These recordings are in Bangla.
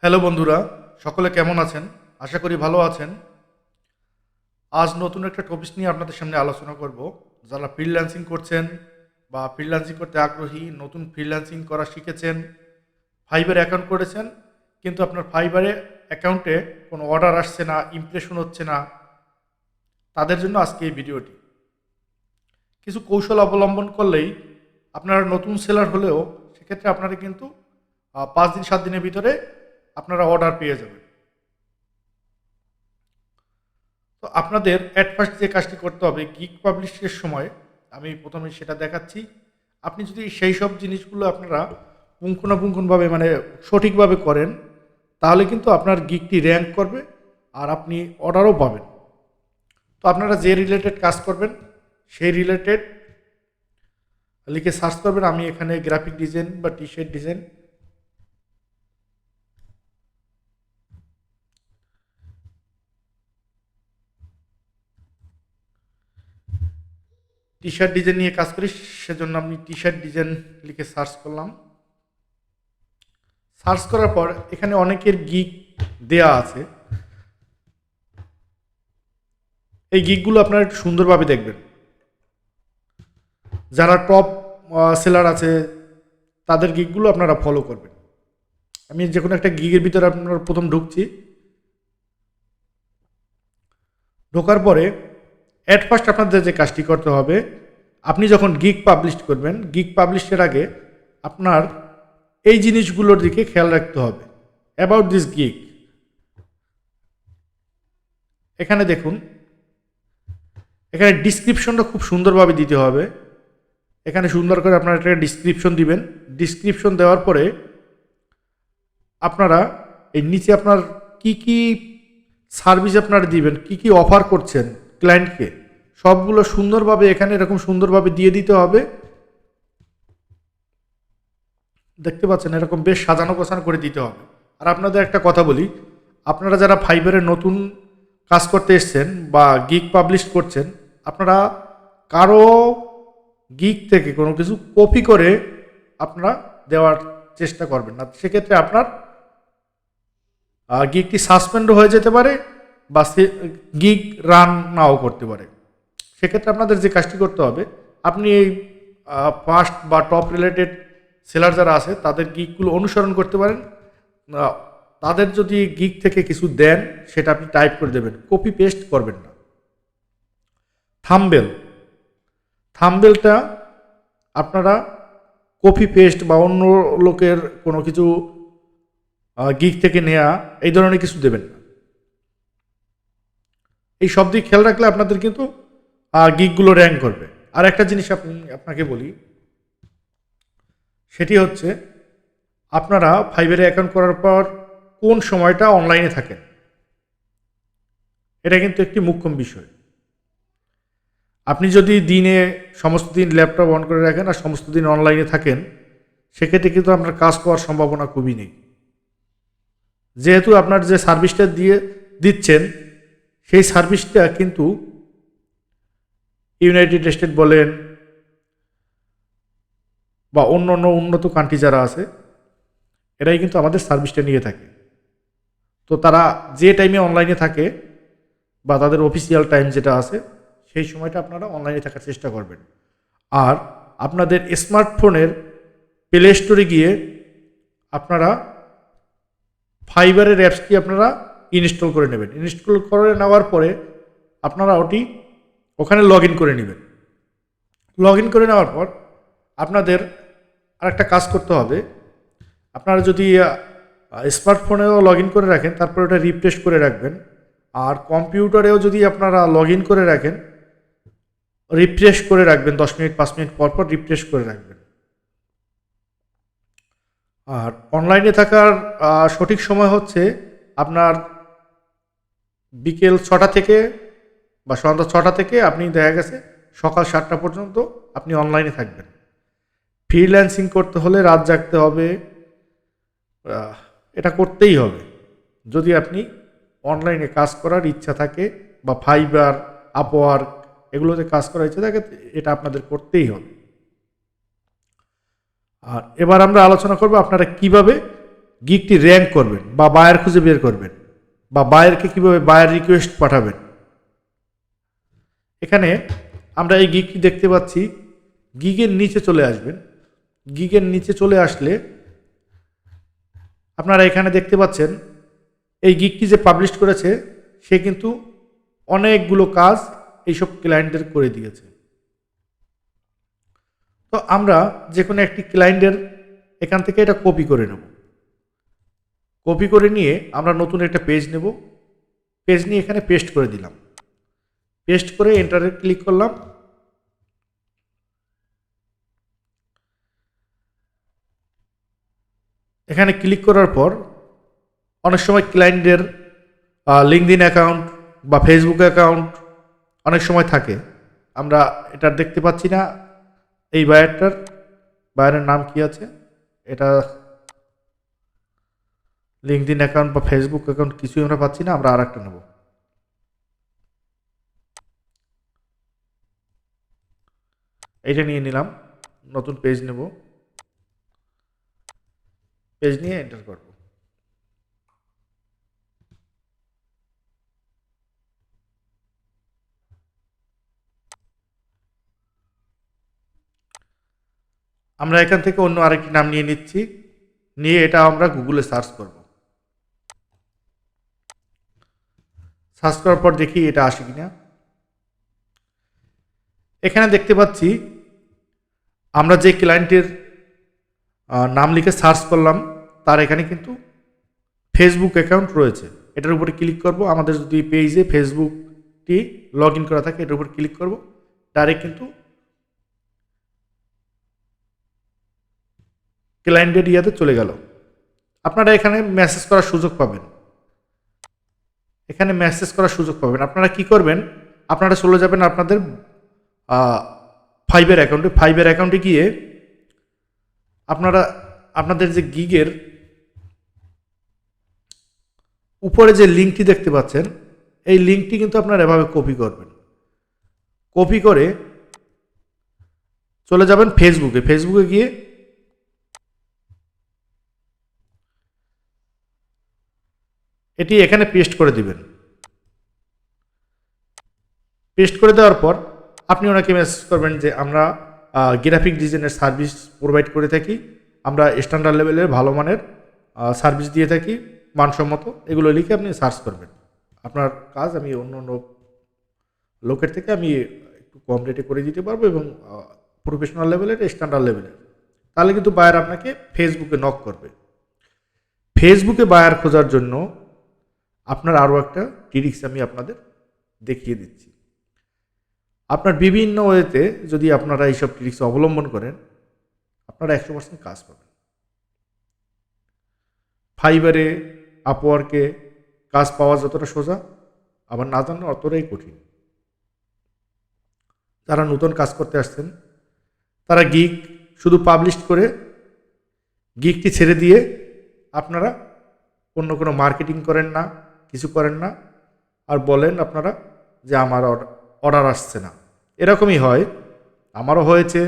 হ্যালো বন্ধুরা, সকলে কেমন আছেন? আশা করি ভালো আছেন। আজ নতুন একটা টপিক নিয়ে আপনাদের সামনে আলোচনা করব। যারা ফ্রিল্যান্সিং করছেন বা ফ্রিল্যান্সিং করতে আগ্রহী, নতুন ফ্রিল্যান্সিং করা শিখেছেন, ফাইবার অ্যাকাউন্ট করেছেন, কিন্তু আপনার ফাইবারে অ্যাকাউন্টে কোনো অর্ডার আসছে না, ইমপ্রেশন হচ্ছে না, তাদের জন্য আজকে এই ভিডিওটি। কিছু কৌশল অবলম্বন করলেই আপনারা নতুন সেলার হলেও সেক্ষেত্রে আপনারা কিন্তু 5 দিন 7 দিনের ভিতরে আপনারা অর্ডার পেয়ে যাবেন। তো আপনাদের অ্যাট ফার্স্ট যে কাজটি করতে হবে, গিগ পাবলিশের সময় আমি প্রথমে সেটা দেখাচ্ছি। আপনি যদি সেই সব জিনিসগুলো আপনারা পুঙ্খানুপুঙ্খভাবে মানে সঠিকভাবে করেন, তাহলে কিন্তু আপনার গিগটি র্যাঙ্ক করবে আর আপনি অর্ডারও পাবেন। তো আপনারা যে রিলেটেড কাজ করবেন সেই রিলেটেড লিখে সার্চ করবেন। আমি এখানে গ্রাফিক ডিজাইন বা T shirt design, T shirt design নিয়ে কাজ করি, সেজন্য আমি টি শার্ট ডিজাইন লিখে সার্চ করলাম। সার্চ করার পর এখানে অনেকের গিগ দেয়া আছে। এই গিগগুলো আপনারা একটু সুন্দরভাবে দেখবেন। যারা টপ সেলার আছে তাদের গিগগুলো আপনারা ফলো করবেন। আমি যে কোনো একটা গিগের ভিতরে আপনারা প্রথম ঢুকছি। ঢোকার পরে অ্যাট ফার্স্ট আপনাদের যে কাজটি করতে হবে, আপনি যখন গিগ পাবলিশ করবেন, গিগ পাবলিশের আগে আপনার এই জিনিসগুলোর দিকে খেয়াল রাখতে হবে। অ্যাবাউট দিস গিগ, এখানে দেখুন, এখানে ডিসক্রিপশনটা খুব সুন্দরভাবে দিতে হবে। এখানে সুন্দর করে আপনারা একটা ডিসক্রিপশন দিবেন। ডিসক্রিপশন দেওয়ার পরে আপনারা এই নিচে আপনার কি কি সার্ভিস আপনারা দিবেন, কি কি অফার করছেন ক্লায়েন্টকে, সবগুলো সুন্দরভাবে এখানে এরকম সুন্দরভাবে দিয়ে দিতে হবে। দেখতে পাচ্ছেন এরকম বেশ সাজানো গোছানো করে দিতে হবে। আর আপনাদের একটা কথা বলি, আপনারা যারা ফাইবারে নতুন কাজ করতে এসছেন বা গিগ পাবলিশ করছেন, আপনারা কারো গিগ থেকে কোনো কিছু কপি করে আপনারা দেওয়ার চেষ্টা করবেন না। সেক্ষেত্রে আপনার গিগটি সাসপেন্ড হয়ে যেতে পারে বা সে গিগ রান নাও করতে পারে। সেক্ষেত্রে আপনাদের যে কাজটি করতে হবে, আপনি এই ফার্স্ট বা টপ রিলেটেড সেলার যারা আছে তাদের গিগগুলো অনুসরণ করতে পারেন। তাদের যদি গিগ থেকে কিছু দেন সেটা আপনি টাইপ করে দেবেন, কপি পেস্ট করবেন না। থাম্বনেল, থাম্বনেলটা আপনারা কপি পেস্ট বা অন্য লোকের কোনো কিছু গিগ থেকে নেওয়া এই ধরনের কিছু দেবেন না। এই সব দিক খেয়াল রাখলে আপনাদের কিন্তু গিগগুলো র্যাঙ্ক করবে। আর একটা জিনিস আপনাকে বলি, সেটি হচ্ছে আপনারা ফাইবারে অ্যাকাউন্ট করার পর কোন সময়টা অনলাইনে থাকেন, এটা কিন্তু একটি মুখ্য বিষয়। আপনি যদি দিনে সমস্ত দিন ল্যাপটপ অন করে রাখেন আর সমস্ত দিন অনলাইনে থাকেন, সেক্ষেত্রে কিন্তু আপনার কাজ পাওয়ার সম্ভাবনা খুবই নেই। যেহেতু আপনার যে সার্ভিসটা দিচ্ছেন সেই সার্ভিসটা কিন্তু ইউনাইটেড স্টেট বলেন বা অন্য অন্য উন্নত কান্ট্রি যারা আছে, এরাই কিন্তু আমাদের সার্ভিসটা নিয়ে থাকে। তো তারা যে টাইমে অনলাইনে থাকে বা তাদের অফিসিয়াল টাইম যেটা আছে সেই সময়টা আপনারা অনলাইনে থাকার চেষ্টা করবেন। আর আপনাদের স্মার্টফোনের প্লে স্টোরে গিয়ে আপনারা ফাইবারের অ্যাপসটি আপনারা ইনস্টল করে নেবেন। ইনস্টল করে নেওয়ার পরে আপনারা ওখানে লগ ইন করে নেবেন। লগ ইন করে নেওয়ার পর আপনাদের আরেকটা কাজ করতে হবে। আপনারা যদি স্মার্টফোনেও লগ ইন করে রাখেন, তারপর ওটা রিফ্রেশ করে রাখবেন। আর কম্পিউটারেও যদি আপনারা লগ ইন করে রাখেন, রিফ্রেশ করে রাখবেন, 10 মিনিট 5 মিনিট পর পর রিফ্রেশ করে রাখবেন। আর অনলাইনে থাকার সঠিক সময় হচ্ছে আপনার বিকেল 6টা থেকে বা সন্ধ্যা 6টা থেকে আপনি দেখা গেছে সকাল 7টা পর্যন্ত আপনি অনলাইনে থাকবেন। ফ্রিল্যান্সিং করতে হলে রাত জাগতে হবে, এটা করতেই হবে। যদি আপনি অনলাইনে কাজ করার ইচ্ছা থাকে বা ফাইবার, আপওয়ার্ক এগুলোতে কাজ করার ইচ্ছা থাকে, এটা আপনাদের করতেই হবে। আর এবার আমরা আলোচনা করব আপনারা কিভাবে গিগটি র্যাঙ্ক করবেন বা বায়ার খুঁজে বের করবেন বা বায়ারকে কীভাবে বায়ার রিকোয়েস্ট পাঠাবেন। এখানে আমরা এই গিগটি দেখতে পাচ্ছি। গিগের নিচে চলে আসবেন। গিগের নিচে চলে আসলে আপনারা এখানে দেখতে পাচ্ছেন এই গিগটি যে পাবলিশ করেছে সে কিন্তু অনেকগুলো কাজ এইসব ক্লায়েন্টদের করে দিয়েছে। তো আমরা যে কোনো একটি ক্লায়েন্টের এখান থেকে এটা কপি করে নেব। কপি করে নিয়ে আমরা নতুন একটা পেজ নেব। পেজ নিয়ে এখানে পেস্ট করে দিলাম। পেস্ট করে এন্টারে ক্লিক করলাম। এখানে ক্লিক করার পর অনেক সময় ক্লায়েন্টদের লিঙ্কডইন অ্যাকাউন্ট বা ফেসবুক অ্যাকাউন্ট অনেক সময় থাকে। আমরা এটা দেখতে পাচ্ছি না। এই বায়ারের নাম কি আছে, এটা লিঙ্কডইন অ্যাকাউন্ট বা ফেসবুক অ্যাকাউন্ট কিছুই আমরা পাচ্ছি না। আমরা আর একটা নেব। এইটা নিয়ে নিলাম। নতুন পেজ নেব। পেজ নিয়ে এন্টার করব। আমরা এখান থেকে অন্য আরেকটি নাম নিয়ে নিচ্ছি। নিয়ে এটা আমরা গুগলে সার্চ করব। সার্চ করার পর দেখি এটা আসে কিনা। এখানে দেখতে পাচ্ছি আমরা যে ক্লায়েন্টের নাম লিখে সার্চ করলাম তার এখানে কিন্তু ফেসবুক অ্যাকাউন্ট রয়েছে। এটার উপরে ক্লিক করব। আমাদের যদি পেজে ফেসবুকটি লগ ইন করা থাকে এটার উপর ক্লিক করব। ডাইরেক্ট কিন্তু ক্লায়েন্টের ইয়াতে চলে গেল। আপনারা এখানে মেসেজ করার সুযোগ পাবেন। এখানে মেসেজ করার সুযোগ পাবেন। আপনারা কি করবেন, আপনারা চলে যাবেন আপনাদের ফাইবার অ্যাকাউন্টে। ফাইবার অ্যাকাউন্টে গিয়ে আপনারা আপনাদের যে গিগের উপরে যে লিঙ্কটি দেখতে পাচ্ছেন এই লিঙ্কটি কিন্তু আপনারা এভাবে কপি করবেন। কপি করে চলে যাবেন ফেসবুকে। ফেসবুকে গিয়ে এটি এখানে পেস্ট করে দিবেন। পেস্ট করে দেওয়ার পর আপনি ওনাকে মেসেজ করবেন যে আমরা গ্রাফিক ডিজাইনের সার্ভিস প্রোভাইড করে থাকি। আমরা স্ট্যান্ডার্ড লেভেলের ভালো মানের সার্ভিস দিয়ে থাকি, মানসম্মত। এগুলো লিখে আপনি সার্চ করবেন। আপনার কাজ আমি অন্য অন্য লোকের থেকে আমি একটু কম রেটে করে দিতে পারবো এবং প্রফেশনাল লেভেলের, স্ট্যান্ডার্ড লেভেলের। তাহলে কিন্তু বায়ার আপনাকে ফেসবুকে নক করবে। ফেসবুকে বায়ার খোঁজার জন্য আপনার আরও একটা ট্রিক্স আমি আপনাদের দেখিয়ে দিচ্ছি। আপনার বিভিন্ন ওয়েতে যদি আপনারা এইসব ট্রিক্স অবলম্বন করেন আপনারা 100% কাজ পাবেন। ফাইবারে, আপওয়ার্কে কাজ পাওয়া যতটা সোজা, আবার না জানলে অতটাই কঠিন। যারা নতুন কাজ করতে আসছেন তারা গিগ শুধু পাবলিশ করে গিগটি ছেড়ে দিয়ে আপনারা অন্য কোনো মার্কেটিং করেন না, কিছু করেন না, আর বলেন আপনারা যে আমার অর্ডার আসছে না। এরকমই হয়, আমারও হয়েছে।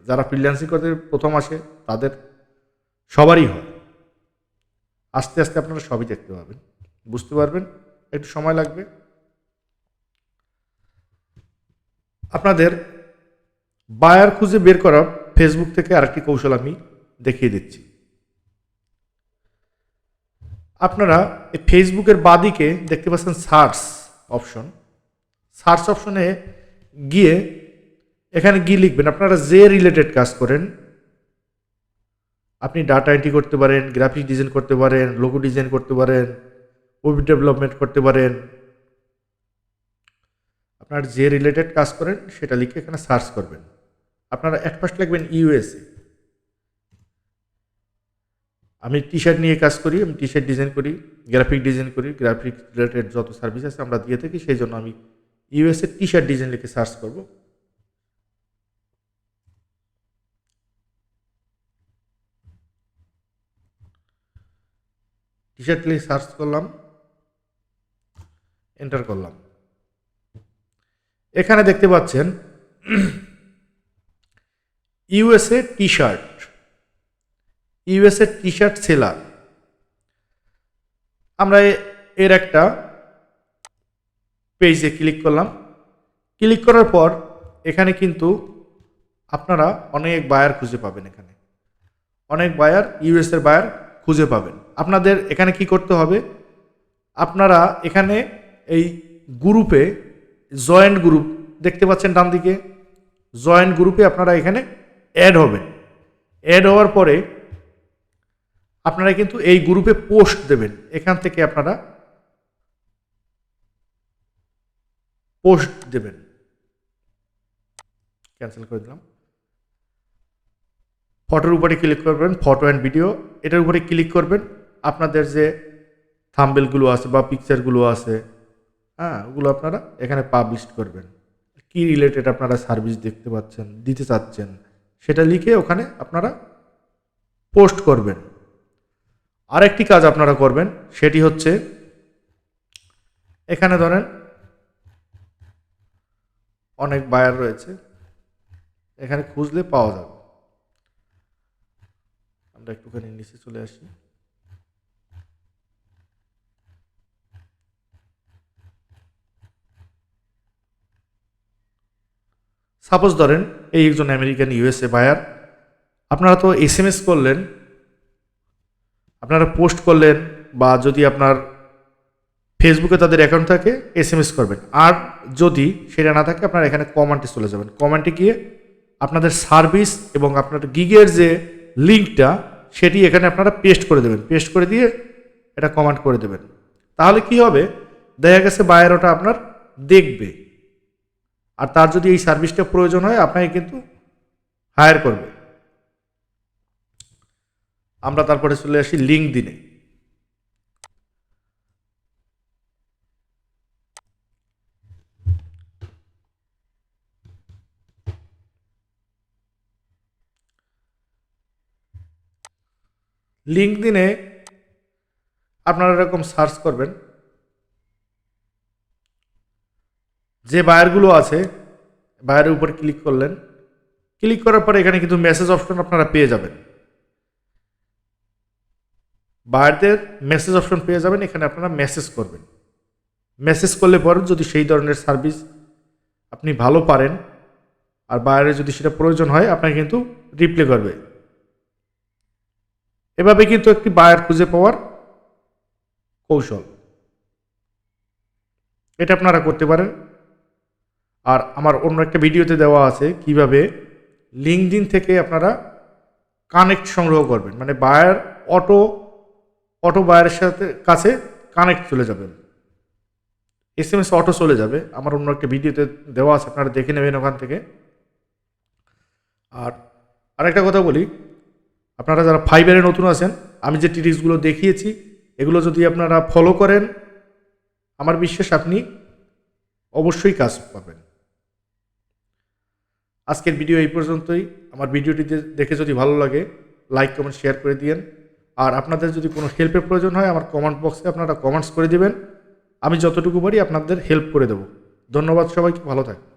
যারা ফ্রিল্যান্সিং করতে প্রথম আসে তাদের সবারই হয়। আস্তে আস্তে আপনারা সবই দেখতে পাবেন, বুঝতে পারবেন। একটু সময় লাগবে। আপনাদের বায়ার খুঁজে বের করা ফেসবুক থেকে আরেকটি কৌশল আমি দেখিয়ে দিচ্ছি। আপনারা এই ফেসবুকের বাদিকে দেখতে পাচ্ছেন সার্চ অপশন। সার্চ অপশনে গিয়ে এখানে গিয়ে লিখবেন আপনারা যে রিলেটেড কাজ করেন। আপনি ডাটা এন্ট্রি করতে পারেন, গ্রাফিক ডিজাইন করতে পারেন, লোগো ডিজাইন করতে পারেন, ওয়েব ডেভেলপমেন্ট করতে পারেন। আপনার যে রিলেটেড কাজ করেন সেটা লিখে এখানে সার্চ করবেন। আপনারা এক ফার্স্ট লিখবেন ইউএসএ। আমি টি শার্ট নিয়ে কাজ করি, আমি টি শার্ট ডিজাইন করি, গ্রাফিক ডিজাইন করি, গ্রাফিক রিলেটেড যত সার্ভিস আছে আমরা দিয়ে থাকি। সেই জন্য আমি ইউএসএ টি শার্ট ডিজাইন লিখে সার্চ করব। টি শার্ট লিখে সার্চ করলাম, এন্টার করলাম। এখানে দেখতে পাচ্ছেন USA T shirt, USA T shirt seller. আমরা এর একটা পেজে ক্লিক করলাম। ক্লিক করার পর এখানে কিন্তু আপনারা অনেক বায়ার খুঁজে পাবেন। এখানে অনেক বায়ার, ইউএস এর বায়ার খুঁজে পাবেন। আপনাদের এখানে কি করতে হবে, আপনারা এখানে এই গ্রুপে জয়েন্ট গ্রুপ দেখতে পাচ্ছেন ডান দিকে, জয়েন্ট গ্রুপে আপনারা এখানে অ্যাড হবেন। অ্যাড হওয়ার পরে আপনারা কিন্তু এই গ্রুপে পোস্ট দেবেন। এখান থেকে আপনারা পোস্ট দেবেন। ক্যান্সেল করে দিলাম। ফটোর উপরে ক্লিক করবেন, ফটো অ্যান্ড ভিডিও, এটার উপরে ক্লিক করবেন। আপনাদের যে থাম্বনেলগুলো আছে বা পিকচারগুলো আছে, হ্যাঁ, ওগুলো আপনারা এখানে পাবলিশ করবেন। কি রিলেটেড আপনারা সার্ভিস দেখতে পাচ্ছেন, দিতে চাচ্ছেন, সেটা লিখে ওখানে আপনারা পোস্ট করবেন। আরেকটি কাজ আপনারা করবেন, সেটি হচ্ছে এখানে ধরেন অনেক বায়ার রয়েছে, এখানে খুঁজলে পাওয়া যাবে। আমরা একটুখানি নিচে চলে আসি। সাপোজ ধরেন এই একজন আমেরিকান ইউএসএ বায়ার, আপনারা তো এসএমএস করলেন, আপনারা পোস্ট করলেন, বা যদি আপনার ফেসবুকে তাদের অ্যাকাউন্ট থাকে এসএমএস করবেন। আর যদি সেটা না থাকে আপনারা এখানে কমেন্টে চলে যাবেন। কমেন্টে গিয়ে আপনাদের সার্ভিস এবং আপনার গিগের যে লিঙ্কটা সেটি এখানে আপনারা পেস্ট করে দেবেন। পেস্ট করে দিয়ে এটা কমেন্ট করে দেবেন। তাহলে কি হবে, দেখা গেছে বায়ার ওটা আপনার দেখবে, আর তার যদি এই সার্ভিসটা প্রয়োজন হয় আপনাকে কিন্তু হায়ার করবে। আমরা তারপরে চলে আসি লিঙ্কডিনে। লিঙ্কডিনে আপনারা এরকম সার্চ করবেন, যে বায়ারগুলো আছে বায়ারের উপর ক্লিক করলেন। ক্লিক করার পরে এখানে কিন্তু মেসেজ অপশন আপনারা পেয়ে যাবেন। বায়ারদের মেসেজ অপশন পেয়ে যাবেন, এখানে আপনারা মেসেজ করবেন। মেসেজ করলে পরে যদি সেই ধরনের সার্ভিস আপনি ভালো পারেন আর বায়ারের যদি সেটা প্রয়োজন হয় আপনাকে কিন্তু রিপ্লাই করবে। এভাবে কিন্তু একটি বায়ার খুঁজে পাওয়ার কৌশল, এটা আপনারা করতে পারেন। আর আমার অন্য একটা ভিডিওতে দেওয়া আছে কিভাবে লিঙ্কডইন থেকে আপনারা কানেক্ট সংগ্রহ করবেন, মানে বায়ার অটো বায়ারের সাথে কাছে কানেক্ট চলে যাবেন, এসএমএস অটো চলে যাবে। আমার অন্য একটা ভিডিওতে দেওয়া আছে, আপনারা দেখে নেবেন ওখান থেকে। আর আরেকটা কথা বলি, আপনারা যারা ফাইবারে নতুন আছেন, আমি যে টিপসগুলো দেখিয়েছি এগুলো যদি আপনারা ফলো করেন, আমার বিশ্বাস আপনি অবশ্যই কাজ পাবেন। আজকের ভিডিও এই পর্যন্তই। আমার ভিডিওটি দেখে যদি ভালো লাগে লাইক কমেন্ট শেয়ার করে দিয়েন। আর আপনাদের যদি কোনো হেল্পের প্রয়োজন হয় আমার কমেন্ট বক্সে আপনারা কমেন্টস করে দিবেন, আমি যতটুকু পারি আপনাদের হেল্প করে দেব। ধন্যবাদ সবাইকে, ভালো থাকবেন।